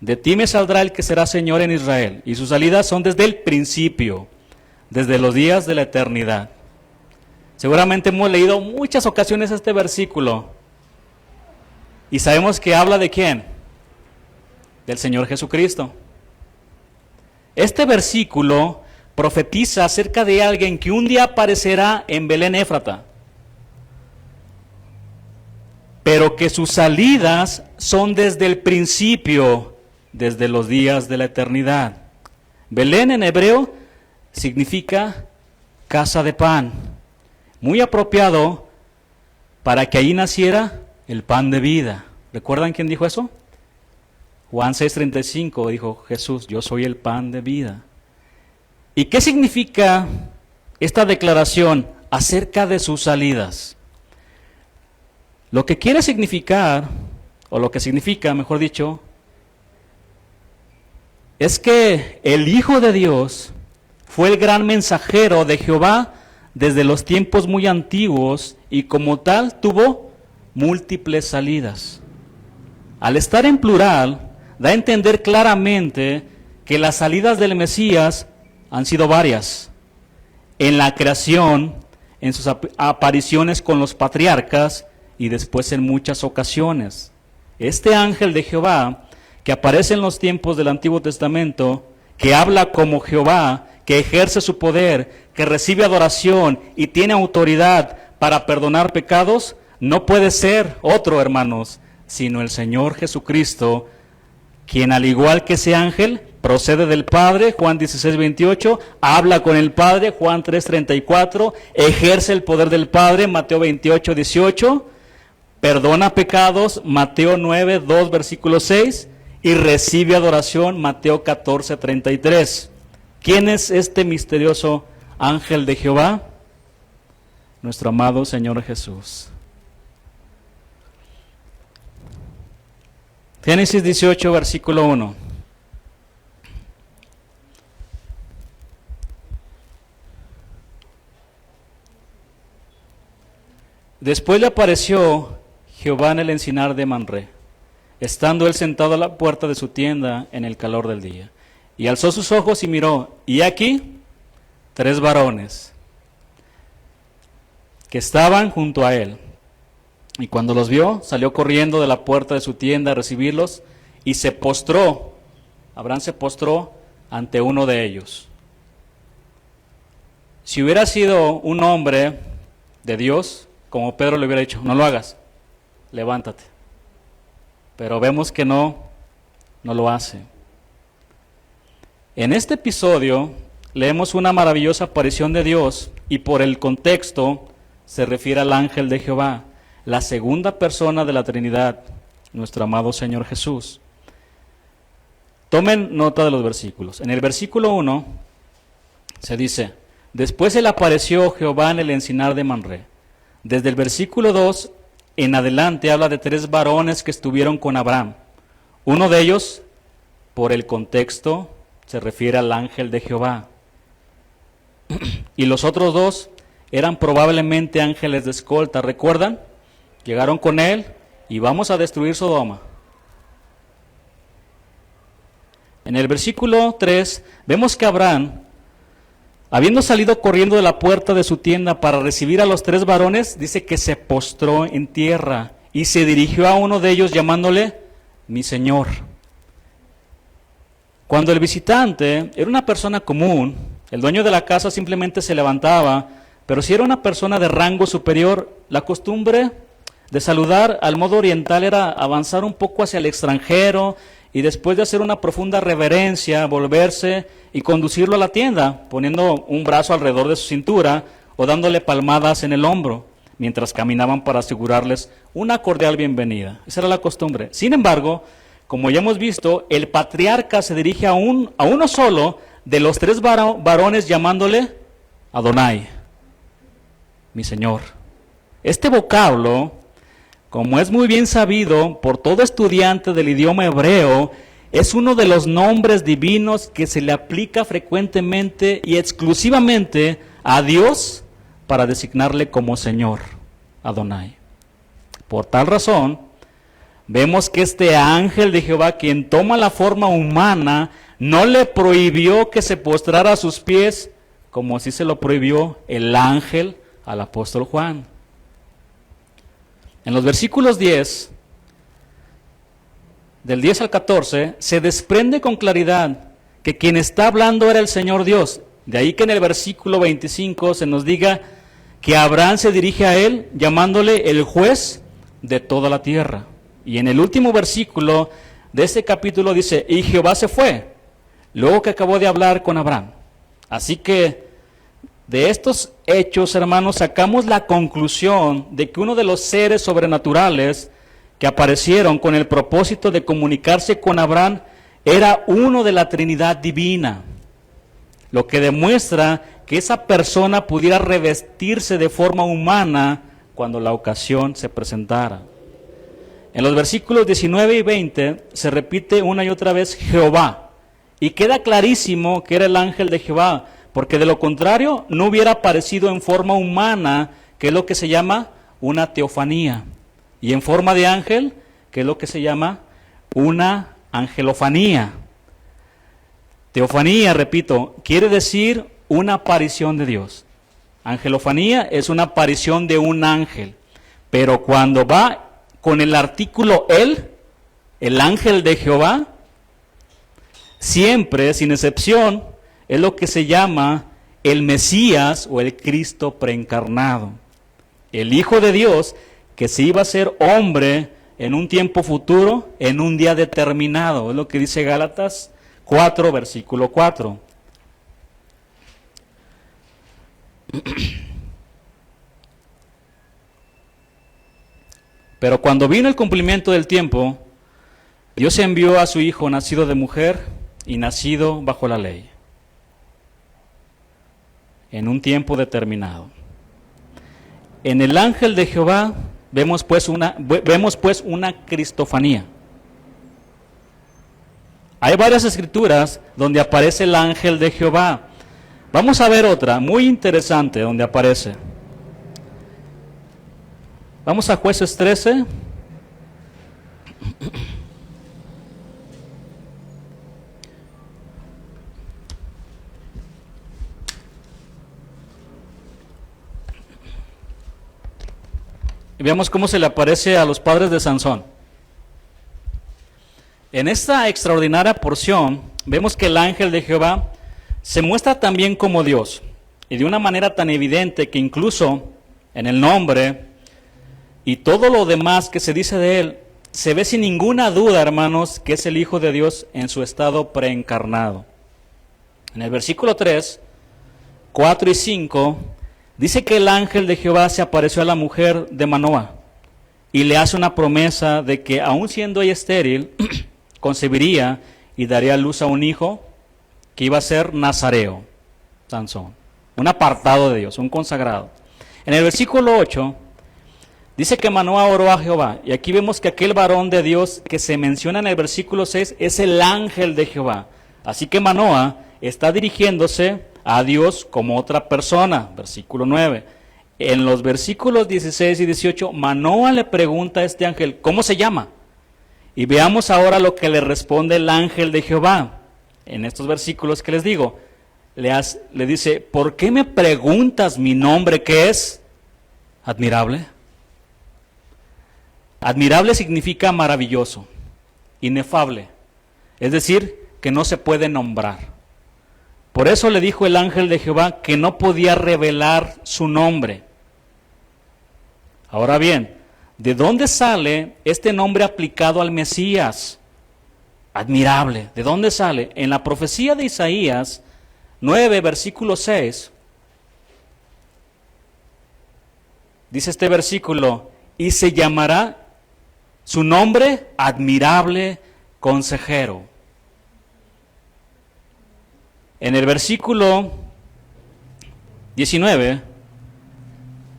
de ti me saldrá el que será Señor en Israel, y sus salidas son desde el principio, desde los días de la eternidad. Seguramente hemos leído muchas ocasiones este versículo, y sabemos que habla de ¿quién? Del Señor Jesucristo. Este versículo profetiza acerca de alguien que un día aparecerá en Belén Éfrata. pero que sus salidas son desde el principio, desde los días de la eternidad. Belén en hebreo significa casa de pan, muy apropiado para que allí naciera el pan de vida. ¿Recuerdan quién dijo eso? Juan 6:35 dijo Jesús, yo soy el pan de vida. ¿Y qué significa esta declaración acerca de sus salidas? Lo que quiere significar, o lo que significa, mejor dicho, es que el Hijo de Dios fue el gran mensajero de Jehová desde los tiempos muy antiguos y como tal tuvo múltiples salidas. Al estar en plural, da a entender claramente que las salidas del Mesías han sido varias. En la creación, en sus apariciones con los patriarcas y después en muchas ocasiones. Este ángel de Jehová, que aparece en los tiempos del Antiguo Testamento, que habla como Jehová, que ejerce su poder, que recibe adoración y tiene autoridad para perdonar pecados, no puede ser otro, hermanos, sino el Señor Jesucristo, quien al igual que ese ángel, procede del Padre, Juan 16:28, habla con el Padre, Juan 3:34, ejerce el poder del Padre, Mateo 28:18, perdona pecados, Mateo 9:2, versículo 6, y recibe adoración, Mateo 14:33. ¿Quién es este misterioso ángel de Jehová? Nuestro amado Señor Jesús. Génesis 18, versículo 1. Después le apareció Jehová en el encinar de Manré, estando él sentado a la puerta de su tienda en el calor del día. Y alzó sus ojos y miró, y aquí 3 varones que estaban junto a él. Y cuando los vio, salió corriendo de la puerta de su tienda a recibirlos y se postró. Abraham se postró ante uno de ellos. Si hubiera sido un hombre de Dios, como Pedro le hubiera dicho, no lo hagas, levántate. Pero vemos que no lo hace. En este episodio leemos una maravillosa aparición de Dios y por el contexto se refiere al ángel de Jehová, la segunda persona de la Trinidad, nuestro amado Señor Jesús. Tomen nota de los versículos. En el versículo 1 se dice, después se le apareció Jehová en el encinar de Manré. Desde el versículo 2 en adelante habla de 3 varones que estuvieron con Abraham. Uno de ellos, por el contexto, se refiere al ángel de Jehová. Y los otros 2 eran probablemente ángeles de escolta. ¿Recuerdan? Llegaron con él y vamos a destruir Sodoma. En el versículo 3 vemos que Abraham, habiendo salido corriendo de la puerta de su tienda para recibir a los 3 varones, dice que se postró en tierra y se dirigió a uno de ellos llamándole mi Señor. Cuando el visitante era una persona común, el dueño de la casa simplemente se levantaba, pero si era una persona de rango superior, la costumbre de saludar al modo oriental era avanzar un poco hacia el extranjero y después de hacer una profunda reverencia, volverse y conducirlo a la tienda, poniendo un brazo alrededor de su cintura o dándole palmadas en el hombro, mientras caminaban para asegurarles una cordial bienvenida. Esa era la costumbre. Sin embargo, como ya hemos visto, el patriarca se dirige a uno solo de los 3 varones llamándole Adonai, mi Señor. Este vocablo, como es muy bien sabido por todo estudiante del idioma hebreo, es uno de los nombres divinos que se le aplica frecuentemente y exclusivamente a Dios para designarle como Señor, Adonai. Por tal razón, vemos que este ángel de Jehová, quien toma la forma humana, no le prohibió que se postrara a sus pies, como así se lo prohibió el ángel al apóstol Juan. En los versículos 10, del 10 al 14, se desprende con claridad que quien está hablando era el Señor Dios. De ahí que en el versículo 25 se nos diga que Abraham se dirige a él llamándole el juez de toda la tierra. Y en el último versículo de este capítulo dice, y Jehová se fue, luego que acabó de hablar con Abraham. Así que de estos hechos, hermanos, sacamos la conclusión de que uno de los seres sobrenaturales que aparecieron con el propósito de comunicarse con Abraham era uno de la Trinidad divina, lo que demuestra que esa persona pudiera revestirse de forma humana cuando la ocasión se presentara. En los versículos 19 y 20 se repite una y otra vez Jehová, y queda clarísimo que era el ángel de Jehová, porque de lo contrario no hubiera aparecido en forma humana, que es lo que se llama una teofanía, y en forma de ángel, que es lo que se llama una angelofanía. Teofanía, repito, quiere decir una aparición de Dios. Angelofanía es una aparición de un ángel, pero cuando va con el artículo el ángel de Jehová, siempre, sin excepción, es lo que se llama el Mesías o el Cristo preencarnado. El Hijo de Dios que se iba a ser hombre en un tiempo futuro, en un día determinado. Es lo que dice Gálatas 4, versículo 4. Pero cuando vino el cumplimiento del tiempo, Dios envió a su Hijo nacido de mujer y nacido bajo la ley, en un tiempo determinado. En el ángel de Jehová vemos pues una cristofanía. Hay varias escrituras donde aparece el ángel de Jehová. Vamos a ver otra muy interesante donde aparece. Vamos a Jueces 13. Y veamos cómo se le aparece a los padres de Sansón. En esta extraordinaria porción vemos que el ángel de Jehová se muestra también como Dios, y de una manera tan evidente que incluso en el nombre y todo lo demás que se dice de él, se ve sin ninguna duda, hermanos, que es el Hijo de Dios en su estado preencarnado. En el versículo 3, 4 y 5, dice que el ángel de Jehová se apareció a la mujer de Manoah y le hace una promesa de que aun siendo ella estéril, concebiría y daría a luz a un hijo que iba a ser nazareo, Sansón, un apartado de Dios, un consagrado. En el versículo 8 dice que Manoah oró a Jehová, y aquí vemos que aquel varón de Dios que se menciona en el versículo 6 es el ángel de Jehová. Así que Manoah está dirigiéndose a Dios como otra persona, versículo 9. En los versículos 16 y 18, Manoah le pregunta a este ángel, ¿cómo se llama? Y veamos ahora lo que le responde el ángel de Jehová. En estos versículos que les digo, le dice, ¿por qué me preguntas mi nombre que es? Admirable. Admirable significa maravilloso, inefable, es decir, que no se puede nombrar. Por eso le dijo el ángel de Jehová que no podía revelar su nombre. Ahora bien, ¿de dónde sale este nombre aplicado al Mesías? Admirable. ¿De dónde sale? En la profecía de Isaías 9, versículo 6, dice este versículo, y se llamará su nombre admirable consejero. En el versículo 19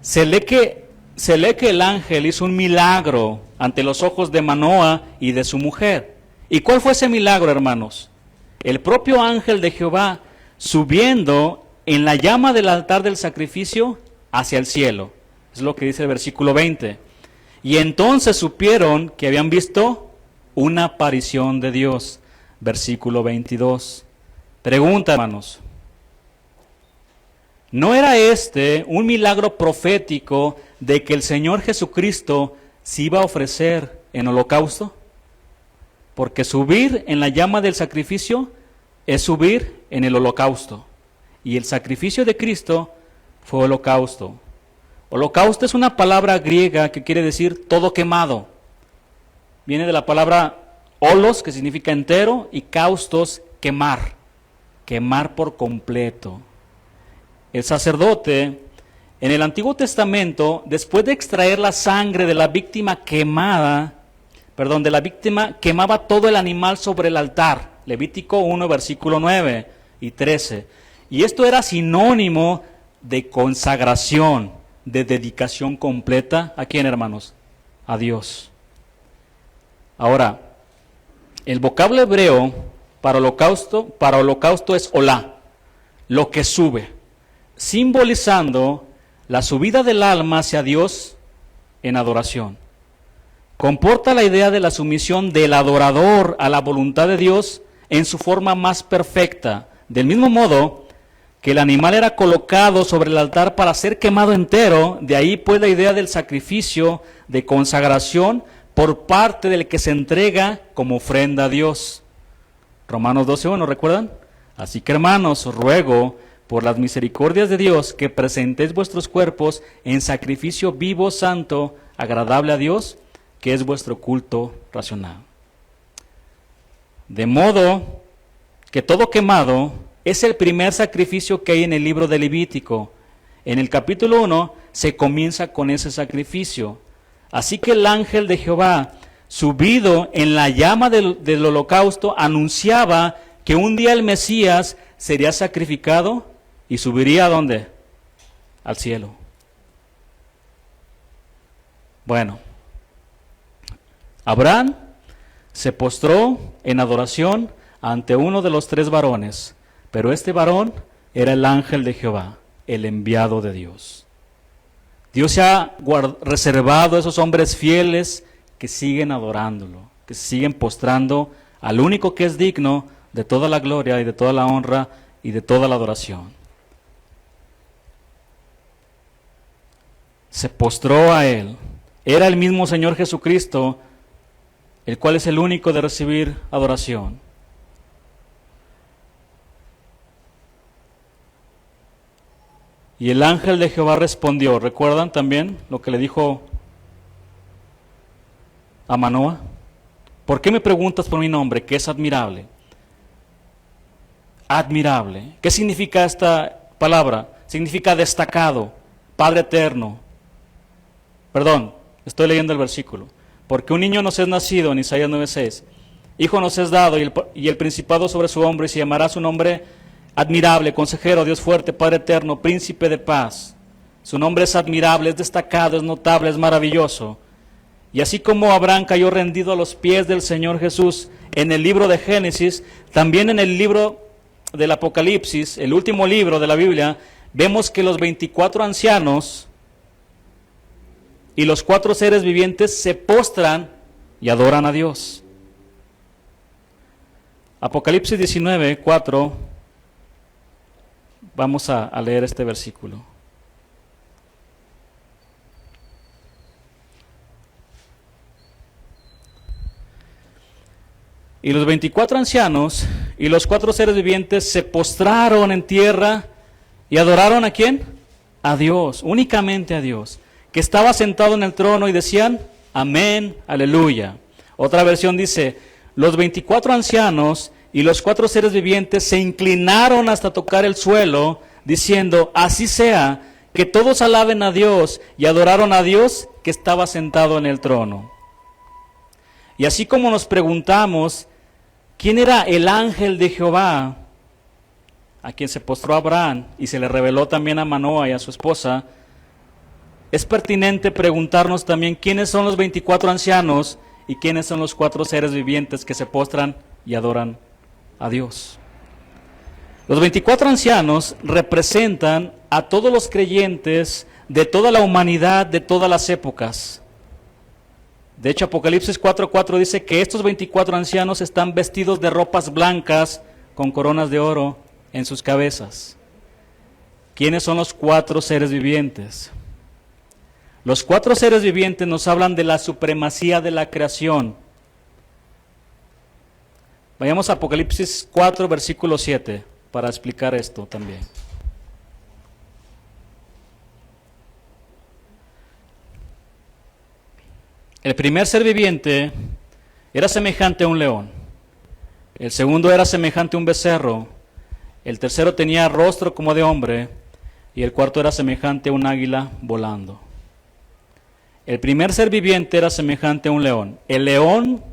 se lee que el ángel hizo un milagro ante los ojos de Manoah y de su mujer. ¿Y cuál fue ese milagro, hermanos? El propio ángel de Jehová subiendo en la llama del altar del sacrificio hacia el cielo. Es lo que dice el versículo 20. Y entonces supieron que habían visto una aparición de Dios. Versículo 22. Pregunta, hermanos, ¿no era este un milagro profético de que el Señor Jesucristo se iba a ofrecer en holocausto? Porque subir en la llama del sacrificio es subir en el holocausto. Y el sacrificio de Cristo fue holocausto. Holocausto es una palabra griega que quiere decir todo quemado. Viene de la palabra holos, que significa entero, y kaustos, quemar. Quemar por completo. El sacerdote, en el Antiguo Testamento, después de extraer la sangre de la víctima quemada, quemaba todo el animal sobre el altar. Levítico 1, versículo 9 y 13. Y esto era sinónimo de consagración, de dedicación completa. ¿A quién, hermanos? A Dios. Ahora, el vocablo hebreo para holocausto es olá, lo que sube, simbolizando la subida del alma hacia Dios en adoración. Comporta la idea de la sumisión del adorador a la voluntad de Dios en su forma más perfecta, del mismo modo que el animal era colocado sobre el altar para ser quemado entero. De ahí pues la idea del sacrificio de consagración por parte del que se entrega como ofrenda a Dios. Romanos 12:1, ¿recuerdan? Así que, hermanos, os ruego por las misericordias de Dios que presentéis vuestros cuerpos en sacrificio vivo, santo, agradable a Dios, que es vuestro culto racional. De modo que todo quemado es el primer sacrificio que hay en el libro de Levítico. En el capítulo 1 se comienza con ese sacrificio. Así que el ángel de Jehová, subido en la llama del holocausto, anunciaba que un día el Mesías sería sacrificado y subiría ¿a dónde? Al cielo. Bueno, Abraham se postró en adoración ante uno de los 3 varones, pero este varón era el ángel de Jehová, el enviado de Dios. Dios se ha reservado a esos hombres fieles que siguen adorándolo, que siguen postrando al único que es digno de toda la gloria y de toda la honra y de toda la adoración. Se postró a él. Era el mismo Señor Jesucristo, el cual es el único de recibir adoración. Y el ángel de Jehová respondió. ¿Recuerdan también lo que le dijo a Manoah? ¿Por qué me preguntas por mi nombre, que es admirable? Admirable. ¿Qué significa esta palabra? Significa destacado, Padre eterno. Perdón, estoy leyendo el versículo. Porque un niño nos es nacido, en Isaías 9:6. Hijo nos es dado, y el principado sobre su hombro, y se llamará su nombre admirable, consejero, Dios fuerte, Padre eterno, príncipe de paz. Su nombre es admirable, es destacado, es notable, es maravilloso. Y así como Abraham cayó rendido a los pies del Señor Jesús en el libro de Génesis, también en el libro del Apocalipsis, el último libro de la Biblia, vemos que los 24 ancianos y los 4 seres vivientes se postran y adoran a Dios. Apocalipsis 19:4. Vamos a leer este versículo. Y los 24 ancianos y los 4 seres vivientes se postraron en tierra y adoraron ¿a quién? A Dios, únicamente a Dios, que estaba sentado en el trono, y decían, amén, aleluya. Otra versión dice, los 24 ancianos y los 4 seres vivientes se inclinaron hasta tocar el suelo, diciendo, así sea, que todos alaben a Dios, y adoraron a Dios que estaba sentado en el trono. Y así como nos preguntamos, ¿quién era el ángel de Jehová a quien se postró Abraham y se le reveló también a Manoah y a su esposa? Es pertinente preguntarnos también quiénes son los 24 ancianos y quiénes son los 4 seres vivientes que se postran y adoran a Dios. Los 24 ancianos representan a todos los creyentes de toda la humanidad, de todas las épocas. De hecho, Apocalipsis 4:4 dice que estos 24 ancianos están vestidos de ropas blancas con coronas de oro en sus cabezas. ¿Quiénes son los 4 seres vivientes? Los 4 seres vivientes nos hablan de la supremacía de la creación. Vayamos a Apocalipsis 4, versículo 7, para explicar esto también. El primer ser viviente era semejante a un león, el segundo era semejante a un becerro, el tercero tenía rostro como de hombre, y el cuarto era semejante a un águila volando. El primer ser viviente era semejante a un león. El león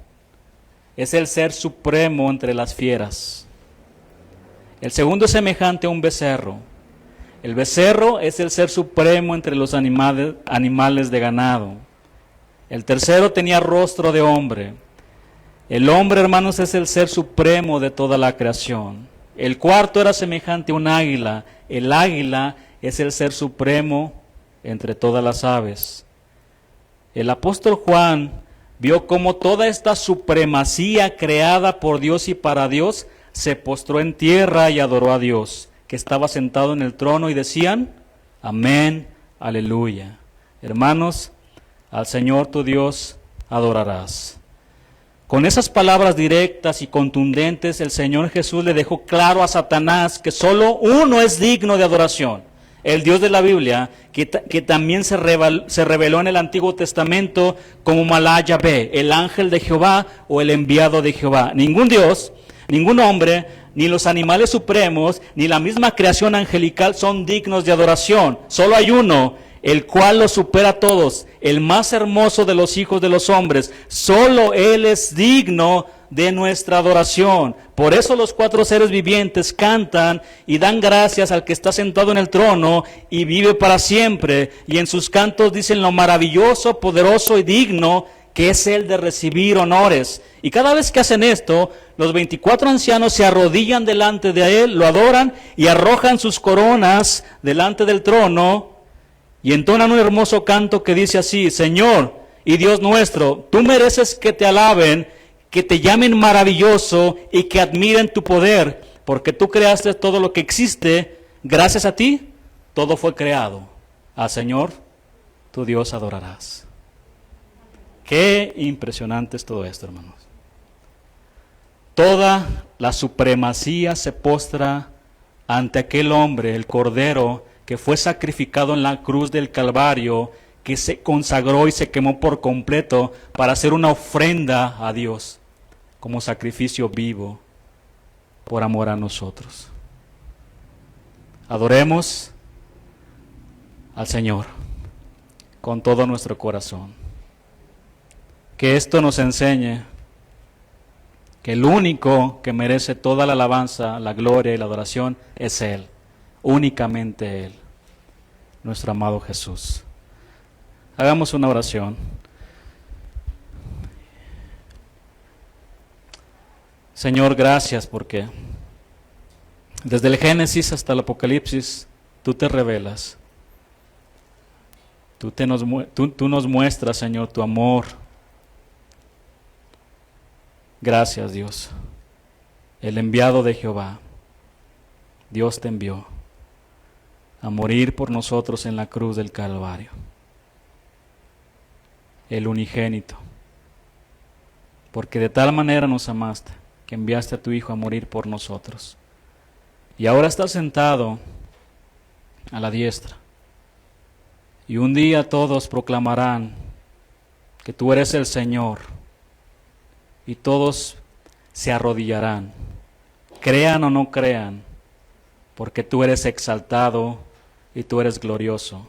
es el ser supremo entre las fieras. El segundo es semejante a un becerro. El becerro es el ser supremo entre los animales de ganado. El tercero tenía rostro de hombre. El hombre, hermanos, es el ser supremo de toda la creación. El cuarto era semejante a un águila. El águila es el ser supremo entre todas las aves. El apóstol Juan vio cómo toda esta supremacía creada por Dios y para Dios se postró en tierra y adoró a Dios, que estaba sentado en el trono, y decían: amén, aleluya. Hermanos, al Señor tu Dios adorarás. Con esas palabras directas y contundentes, el Señor Jesús le dejó claro a Satanás que solo uno es digno de adoración: el Dios de la Biblia, que también se reveló en el Antiguo Testamento como Malá Yahvé, el ángel de Jehová o el enviado de Jehová. Ningún Dios, ningún hombre, ni los animales supremos, ni la misma creación angelical son dignos de adoración. Solo hay uno, el cual los supera a todos, el más hermoso de los hijos de los hombres. Solo Él es digno de nuestra adoración. Por eso los cuatro seres vivientes cantan y dan gracias al que está sentado en el trono y vive para siempre. Y en sus cantos dicen lo maravilloso, poderoso y digno que es Él de recibir honores. Y cada vez que hacen esto, los 24 ancianos se arrodillan delante de Él, lo adoran y arrojan sus coronas delante del trono y entonan un hermoso canto que dice así: Señor y Dios nuestro, tú mereces que te alaben, que te llamen maravilloso y que admiren tu poder, porque tú creaste todo lo que existe. Gracias a ti, todo fue creado. Al Señor, tu Dios, adorarás. Qué impresionante es todo esto, hermanos. Toda la supremacía se postra ante aquel hombre, el Cordero, que fue sacrificado en la cruz del Calvario, que se consagró y se quemó por completo para hacer una ofrenda a Dios como sacrificio vivo por amor a nosotros. Adoremos al Señor con todo nuestro corazón. Que esto nos enseñe que el único que merece toda la alabanza, la gloria y la adoración es Él, únicamente Él, nuestro amado Jesús. Hagamos una oración. Señor, gracias porque desde el Génesis hasta el Apocalipsis tú te revelas. Tú nos muestras, Señor, tu amor. Gracias, Dios. El enviado de Jehová, Dios te envió a morir por nosotros en la cruz del Calvario. El unigénito. Porque de tal manera nos amaste que enviaste a tu Hijo a morir por nosotros. Y ahora está sentado a la diestra. Y un día todos proclamarán que tú eres el Señor. Y todos se arrodillarán, crean o no crean, porque tú eres exaltado y tú eres glorioso.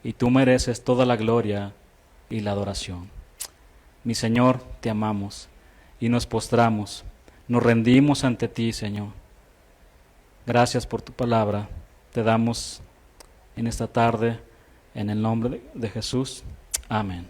Y tú mereces toda la gloria y la adoración. Mi Señor, te amamos y nos postramos. Nos rendimos ante ti, Señor. Gracias por tu palabra. Te damos en esta tarde, en el nombre de Jesús. Amén.